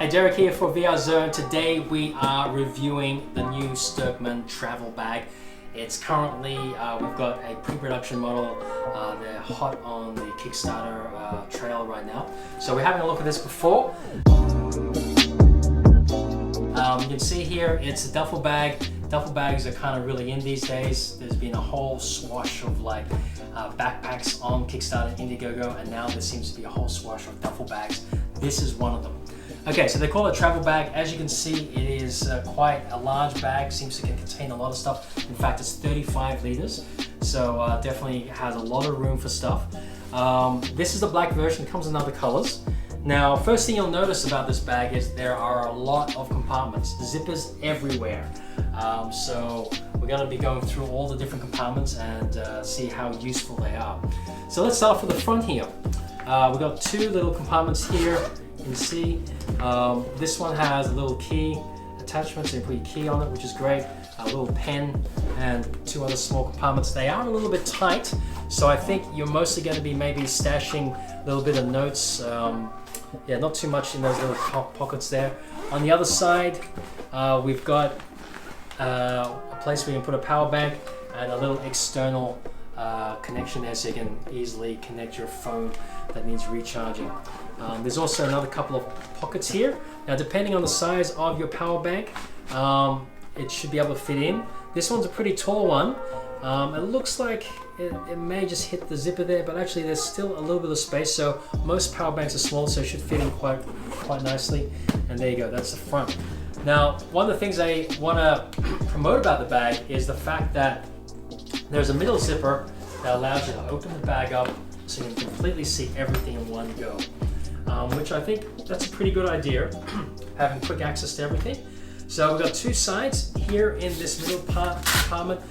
Hey, Derek here for VR Zone. Today we are reviewing the new Sterkmann Travel Bag. It's currently, we've got a pre-production model. They're hot on the Kickstarter trail right now. So we're having a look at this before. You can see here, it's a duffel bag. Duffel bags are kind of really in these days. There's been a whole swash of like backpacks on Kickstarter, Indiegogo, and now there seems to be a whole swash of duffel bags. This is one of them. Okay, so they call it a travel bag. As you can see, it is quite a large bag, seems to contain a lot of stuff. In fact, it's 35 liters, so definitely has a lot of room for stuff. This is the black version, it comes in other colors. Now, first thing you'll notice about this bag is there are a lot of compartments, zippers everywhere. So we're going to be going through all the different compartments and see how useful they are. So let's start off with the front here. We've got two little compartments here. You can see this one has a little key attachment, so you put your key on it, which is great. A little pen and two other small compartments. They are a little bit tight, so I think you're mostly going to be maybe stashing a little bit of notes. Yeah, not too much in those little pockets there. On the other side, we've got a place where you can put a power bank and a little external connection there, so you can easily connect your phone that needs recharging. There's also another couple of pockets here. Now, depending on the size of your power bank, it should be able to fit in. This one's a pretty tall one. It looks like it may just hit the zipper there, but actually there's still a little bit of space. So most power banks are small, so it should fit in quite nicely. And there you go, that's the front. Now, one of the things I want to promote about the bag is the fact that there's a middle zipper that allows you to open the bag up so you can completely see everything in one go, which I think that's a pretty good idea, having quick access to everything. So we've got two sides here in this middle compartment.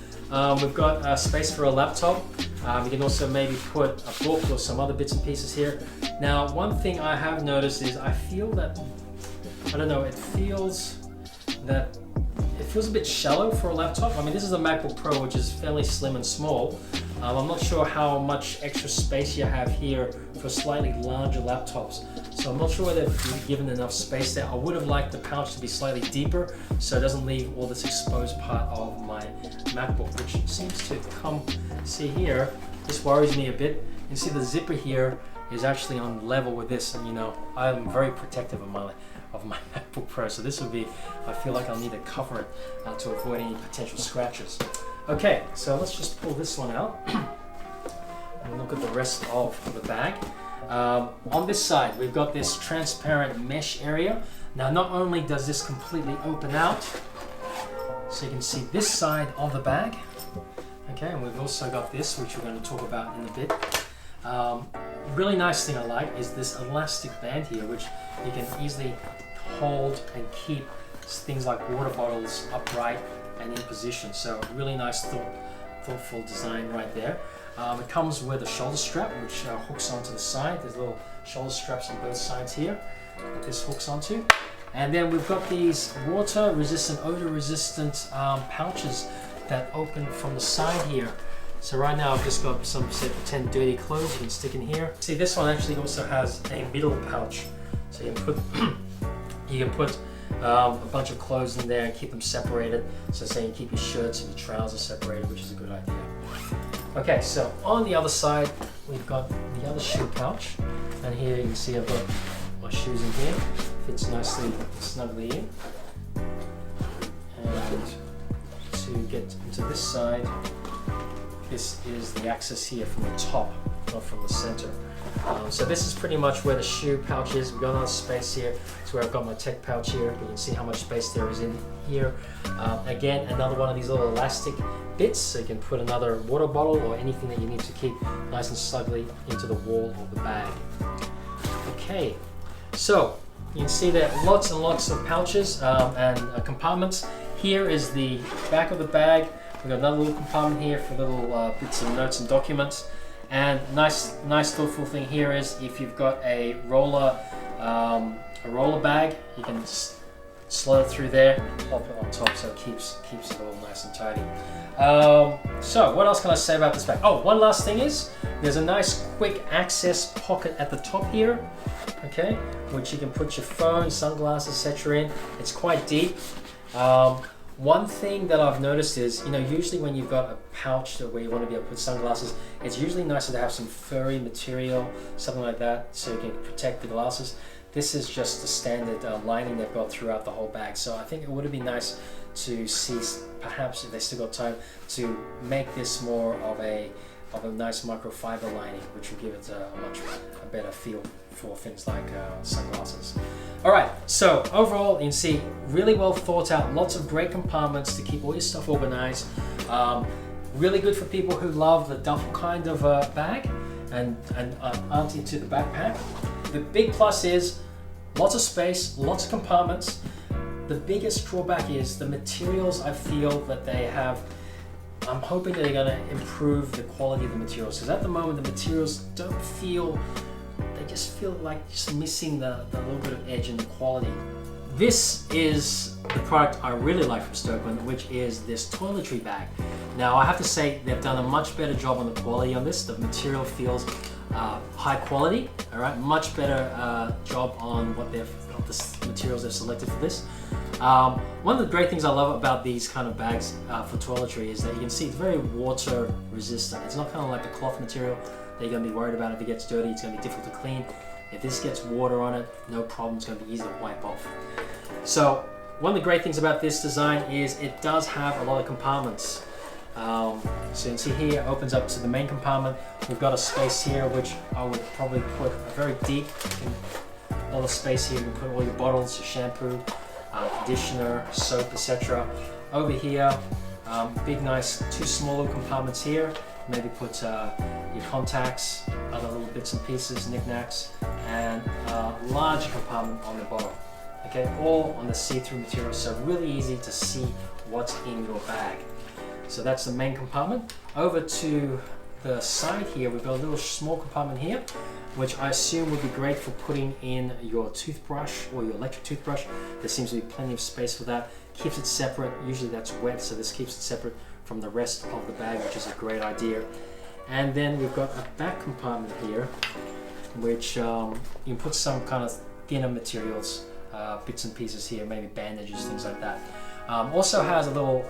We've got space for a laptop. You can also maybe put a book or some other bits and pieces here. Now, one thing I have noticed is I feel that, I don't know, it feels a bit shallow for a laptop. I mean, this is a MacBook Pro, which is fairly slim and small. I'm not sure how much extra space you have here for slightly larger laptops. So I'm not sure whether you've given enough space there. I would have liked the pouch to be slightly deeper so it doesn't leave all this exposed part of my MacBook, which seems to come, see here, this worries me a bit. You can see the zipper here is actually on level with this, and you know, I'm very protective of my MacBook Pro, so this would be, I feel like I'll need to cover it to avoid any potential scratches. Okay, so let's just pull this one out and look at the rest of the bag. On this side, we've got this transparent mesh area. Now, not only does this completely open out, so you can see this side of the bag, okay, and we've also got this, which we're going to talk about in a bit. Really nice thing I like is this elastic band here, which you can easily hold and keep things like water bottles upright and in position. So really nice thoughtful design right there. It comes with a shoulder strap, which hooks onto the side. There's little shoulder straps on both sides here that this hooks onto. And then we've got these water resistant, odor resistant pouches that open from the side here. So right now I've just got some, say, 10 dirty clothes you can stick in here. See, this one actually also has a middle pouch. So you can put a bunch of clothes in there and keep them separated. So say you keep your shirts and your trousers separated, which is a good idea. Okay, so on the other side, we've got the other shoe pouch. And here you can see I've got my shoes in here. Fits nicely, snugly in. And to get into this side, this is the access here from the top, not from the center. So this is pretty much where the shoe pouch is. We've got another space here. It's where I've got my tech pouch here. You can see how much space there is in here. Again, another one of these little elastic bits, so you can put another water bottle or anything that you need to keep nice and snugly into the wall of the bag. Okay, so you can see there are lots and lots of pouches and compartments. Here is the back of the bag. We've got another little compartment here for little bits of notes and documents. And nice thoughtful thing here is if you've got a roller bag, you can just slide it through there and pop it on top, so it keeps it all nice and tidy. So what else can I say about this bag? Oh, one last thing is there's a nice quick access pocket at the top here. okay, which you can put your phone, sunglasses, etc. in. It's quite deep. One thing that I've noticed is, usually when you've got a pouch where you want to be able to put sunglasses, it's usually nicer to have some furry material, something like that, so you can protect the glasses. This is just the standard lining they've got throughout the whole bag. So I think it would be nice to see, perhaps if they still got time, to make this more of a nice microfiber lining, which will give it a much better feel for things like sunglasses. All right, so overall you can see really well thought out, lots of great compartments to keep all your stuff organized. Really good for people who love the duffel kind of bag and aren't into the backpack. The big plus is lots of space, lots of compartments. The biggest drawback is the materials. I feel that they have, I'm hoping that they're going to improve the quality of the materials, because at the moment the materials don't feel, they just feel like just missing the little bit of edge in the quality. This is the product I really like from Sterkmann, which is this toiletry bag. Now I have to say they've done a much better job on the quality on this. The material feels high quality, all right, much better job on what the materials they've selected for this. One of the great things I love about these kind of bags for toiletry is that you can see it's very water resistant. It's not kind of like the cloth material that you're going to be worried about if it gets dirty. It's going to be difficult to clean. If this gets water on it, no problem. It's going to be easy to wipe off. So one of the great things about this design is it does have a lot of compartments. So you can see here it opens up to the main compartment. We've got a space here which I would probably put a very deep, all the space here. You can put all your bottles, your shampoo, conditioner, soap, etc. Over here, big nice 2 small little compartments here. Maybe put your contacts, other little bits and pieces, knickknacks, and a large compartment on the bottom. Okay, all on the see-through material, so really easy to see what's in your bag. So that's the main compartment. Over to the side here, we've got a little small compartment here, which I assume would be great for putting in your toothbrush or your electric toothbrush. There seems to be plenty of space for that. Keeps it separate. Usually that's wet, so this keeps it separate from the rest of the bag, which is a great idea. And then we've got a back compartment here, which you can put some kind of thinner materials, bits and pieces here, maybe bandages, things like that. Also has a little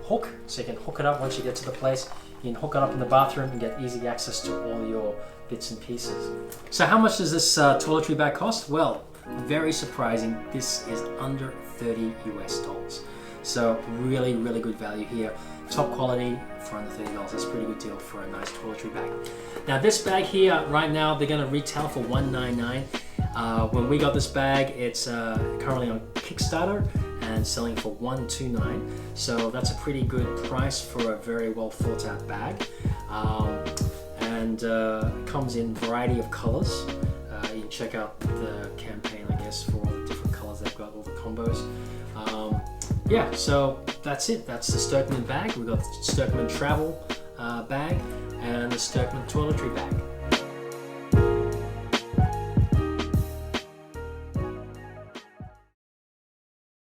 hook, so you can hook it up once you get to the place. You can hook it up in the bathroom and get easy access to all your bits and pieces. So how much does this toiletry bag cost? Well, very surprising. This is under $30 US. So really, really good value here. Top quality for under $30. That's a pretty good deal for a nice toiletry bag. Now this bag here, right now, they're gonna retail for $199. When we got this bag, it's currently on Kickstarter and selling for $129. So that's a pretty good price for a very well thought out bag. And it comes in a variety of colors. You can check out the campaign, I guess, for all the different colors they've got, all the combos. Yeah, so that's it. That's the Sterkmann bag. We've got the Sterkmann Travel Bag and the Sterkmann Toiletry Bag.